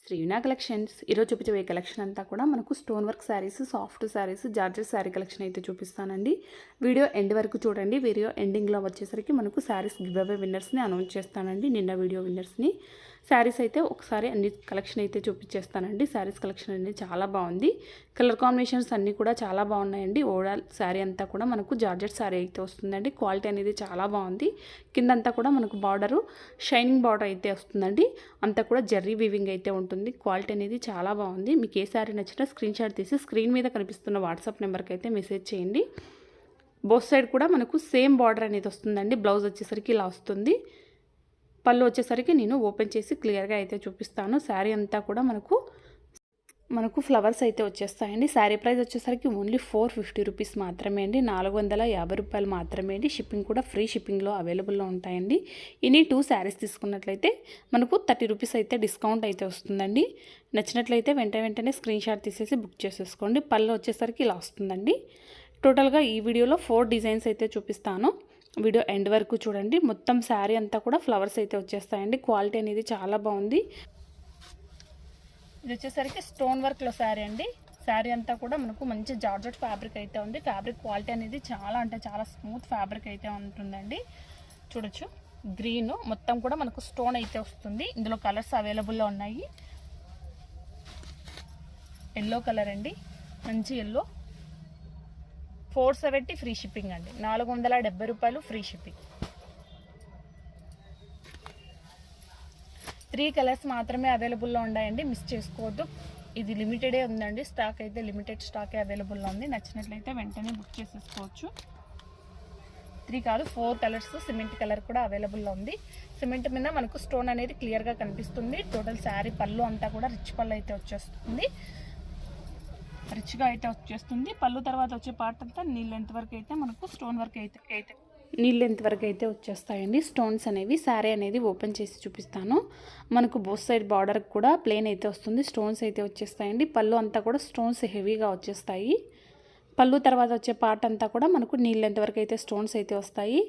శ్రీనా collections ఈరోజు చూపించే collection అంతా కూడా మనకు stone work saris, soft saris, georgette sari collection అయితే చూపిస్తానండి. వీడియో ఎండ్ వరకు చూడండి. వీడియో ఎండింగ్లో వచ్చేసరికి మనకు శారీస్ గివ్ అవే విన్నర్స్ని అనౌన్స్ చేస్తానండి. నిన్న వీడియో విన్నర్స్ని శారీస్ అయితే ఒకసారి అన్ని కలెక్షన్ అయితే చూపించేస్తానండి. శారీస్ కలెక్షన్ అనేది చాలా బాగుంది. కలర్ కాంబినేషన్స్ అన్నీ కూడా చాలా బాగున్నాయండి. ఓవరాల్ శారీ అంతా కూడా మనకు జార్జెట్ శారీ అయితే వస్తుందండి. క్వాలిటీ అనేది చాలా బాగుంది. కిందంతా కూడా మనకు బార్డరు షైనింగ్ బార్డర్ అయితే వస్తుందండి. అంతా కూడా జర్రీ వీవింగ్ అయితే ఉంటుంది. క్వాలిటీ అనేది చాలా బాగుంది. మీకు ఏ శారీ నచ్చినా స్క్రీన్ షాట్ తీసి స్క్రీన్ మీద కనిపిస్తున్న వాట్సాప్ నెంబర్కి అయితే మెసేజ్ చేయండి. బోత్ సైడ్ కూడా మనకు సేమ్ బార్డర్ అనేది వస్తుందండి. బ్లౌజ్ వచ్చేసరికి ఇలా వస్తుంది. పళ్ళు వచ్చేసరికి నేను ఓపెన్ చేసి క్లియర్గా అయితే చూపిస్తాను. శారీ అంతా కూడా మనకు ఫ్లవర్స్ అయితే వచ్చేస్తాయండి. శారీ ప్రైస్ వచ్చేసరికి ఓన్లీ 450 రూపీస్ మాత్రమే అండి. 450 రూపాయలు మాత్రమే అండి. షిప్పింగ్ కూడా ఫ్రీ షిప్పింగ్లో అవైలబుల్లో ఉంటాయండి. ఇన్ని 2 శారీస్ తీసుకున్నట్లయితే మనకు 30 రూపీస్ అయితే డిస్కౌంట్ అయితే వస్తుందండి. నచ్చినట్లయితే వెంటనే స్క్రీన్ షాట్ తీసేసి బుక్ చేసేసుకోండి. పళ్ళు వచ్చేసరికి ఇలా వస్తుందండి. టోటల్గా ఈ వీడియోలో 4 డిజైన్స్ అయితే చూపిస్తాను. వీడియో ఎండ్ వరకు చూడండి. మొత్తం శారీ అంతా కూడా ఫ్లవర్స్ అయితే వచ్చేస్తాయండి. క్వాలిటీ అనేది చాలా బాగుంది. ఇది వచ్చేసరికి స్టోన్ వర్క్లో శారీ అండి. శారీ అంతా కూడా మనకు మంచి జార్జెట్ ఫ్యాబ్రిక్ అయితే ఉంది. ఫ్యాబ్రిక్ క్వాలిటీ అనేది చాలా స్మూత్ ఫ్యాబ్రిక్ అయితే ఉంటుందండి. చూడొచ్చు, గ్రీన్ మొత్తం కూడా మనకు స్టోన్ అయితే వస్తుంది. ఇందులో కలర్స్ అవైలబుల్లో ఉన్నాయి. ఎల్లో కలర్ అండి, మంచి ఎల్లో. 470 ఫ్రీ షిప్పింగ్ అండి. 470 రూపాయలు ఫ్రీ షిప్పింగ్. 3 కలర్స్ మాత్రమే అవైలబుల్లో ఉన్నాయండి. మిస్ చేసుకోవద్దు. ఇది లిమిటెడే ఉందండి. స్టాక్ అయితే లిమిటెడ్ స్టాకే అవైలబుల్లో ఉంది. నచ్చినట్లయితే వెంటనే బుక్ చేసేసుకోవచ్చు. 3 కాదు 4 కలర్స్. సిమెంట్ కలర్ కూడా అవైలబుల్లో ఉంది. సిమెంట్ మీద మనకు స్టోన్ అనేది క్లియర్గా కనిపిస్తుంది. టోటల్ శారీ పళ్ళు అంతా కూడా రిచ్ పళ్ళు అయితే వచ్చేస్తుంది. రిచ్గా అయితే వచ్చేస్తుంది. పళ్ళు తర్వాత వచ్చే పార్ట్ అంతా నీళ్ళు లెంత్ వరకు అయితే మనకు స్టోన్ వర్క్ అయితే నీళ్ళు లెంత్ వరకు అయితే వచ్చేస్తాయండి. స్టోన్స్ అనేవి శారీ అనేది ఓపెన్ చేసి చూపిస్తాను. మనకు బోత్ సైడ్ బార్డర్ కూడా ప్లెయిన్ అయితే వస్తుంది. స్టోన్స్ అయితే వచ్చేస్తాయండి. పళ్ళు అంతా కూడా స్టోన్స్ హెవీగా వచ్చేస్తాయి. పళ్ళు తర్వాత వచ్చే పార్ట్ అంతా కూడా మనకు నీళ్ళు లెంత్ వరకు అయితే స్టోన్స్ అయితే వస్తాయి.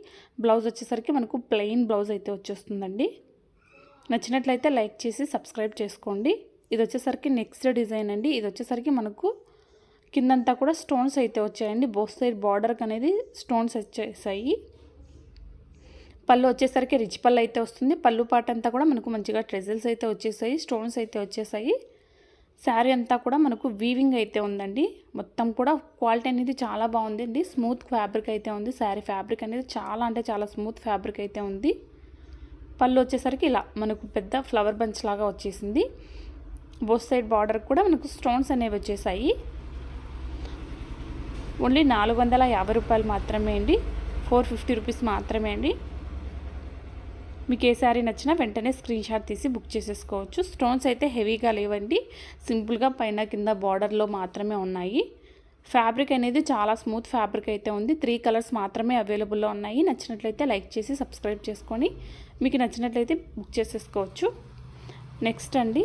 బ్లౌజ్ వచ్చేసరికి మనకు ప్లెయిన్ బ్లౌజ్ అయితే వచ్చేస్తుందండి. నచ్చినట్లయితే లైక్ చేసి సబ్స్క్రైబ్ చేసుకోండి. ఇది వచ్చేసరికి నెక్స్ట్ డిజైన్ అండి. ఇది వచ్చేసరికి మనకు కిందంతా కూడా స్టోన్స్ అయితే వచ్చాయండి. బోత్ సైడ్ బార్డర్కి అనేది స్టోన్స్ వచ్చేసాయి. పళ్ళు వచ్చేసరికి రిచ్ పళ్ళు అయితే వస్తుంది. పళ్ళు పాట అంతా కూడా మనకు మంచిగా ట్రెజల్స్ అయితే వచ్చేసాయి. స్టోన్స్ అయితే వచ్చేసాయి. శారీ అంతా కూడా మనకు వీవింగ్ అయితే ఉందండి. మొత్తం కూడా క్వాలిటీ అనేది చాలా బాగుందండి. స్మూత్ ఫ్యాబ్రిక్ అయితే ఉంది. శారీ ఫ్యాబ్రిక్ అనేది చాలా స్మూత్ ఫ్యాబ్రిక్ అయితే ఉంది. పళ్ళు వచ్చేసరికి ఇలా మనకు పెద్ద ఫ్లవర్ బంచ్ లాగా వచ్చేసింది. బోత్ సైడ్ బార్డర్ కూడా మనకు స్టోన్స్ అనేవి వచ్చేసాయి. ఓన్లీ 450 రూపాయలు మాత్రమే అండి. 450 రూపీస్ మాత్రమే అండి. మీకు ఏ శారీ నచ్చినా వెంటనే స్క్రీన్ షాట్ తీసి బుక్ చేసేసుకోవచ్చు. స్టోన్స్ అయితే హెవీగా లేవండి. సింపుల్గా పైన కింద బార్డర్లో మాత్రమే ఉన్నాయి. ఫ్యాబ్రిక్ అనేది చాలా స్మూత్ ఫ్యాబ్రిక్ అయితే ఉంది. 3 కలర్స్ మాత్రమే అవైలబుల్లో ఉన్నాయి. నచ్చినట్లయితే లైక్ చేసి సబ్స్క్రైబ్ చేసుకొని మీకు నచ్చినట్లయితే బుక్ చేసేసుకోవచ్చు. నెక్స్ట్ అండి,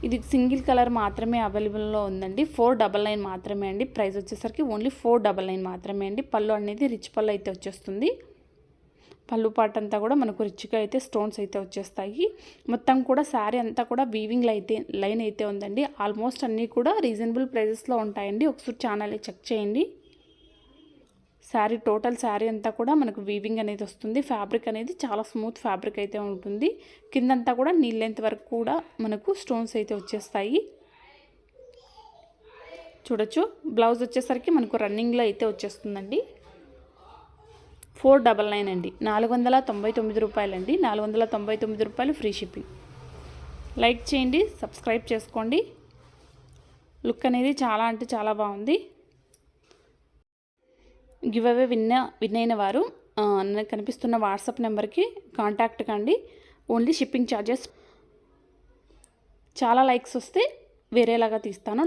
ఇది సింగిల్ కలర్ మాత్రమే అవైలబుల్లో ఉందండి. 499 మాత్రమే అండి. ప్రైస్ వచ్చేసరికి ఓన్లీ 499 మాత్రమే అండి. పళ్ళు అనేది రిచ్ పళ్ళు అయితే వచ్చేస్తుంది. పళ్ళు పార్ట్ అంతా కూడా మనకు రిచ్గా అయితే స్టోన్స్ అయితే వచ్చేస్తాయి. మొత్తం కూడా శారీ అంతా కూడా వీవింగ్ లైన్ అయితే ఉందండి. ఆల్మోస్ట్ అన్నీ కూడా రీజనబుల్ ప్రైజెస్లో ఉంటాయండి. ఒకసారి ఛానల్ చెక్ చేయండి. శారీ టోటల్ శారీ అంతా కూడా మనకు వీవింగ్ అనేది వస్తుంది. ఫ్యాబ్రిక్ అనేది చాలా స్మూత్ ఫ్యాబ్రిక్ అయితే ఉంటుంది. కిందంతా కూడా నీళ్ళ లెంత్ వరకు కూడా మనకు స్టోన్స్ అయితే వచ్చేస్తాయి. చూడొచ్చు, బ్లౌజ్ వచ్చేసరికి మనకు రన్నింగ్లో అయితే వచ్చేస్తుందండి. 499 అండి. 499 రూపాయలండి. 499 రూపాయలు ఫ్రీ షిప్పింగ్. లైక్ చేయండి, సబ్స్క్రైబ్ చేసుకోండి. లుక్ అనేది చాలా బాగుంది. గివ్ అవే విన్ అయిన వారు కనిపిస్తున్న వాట్సాప్ నెంబర్కి కాంటాక్ట్ కండి. Only shipping charges. చాలా లైక్స్ వస్తే వేరేలాగా తీస్తాను.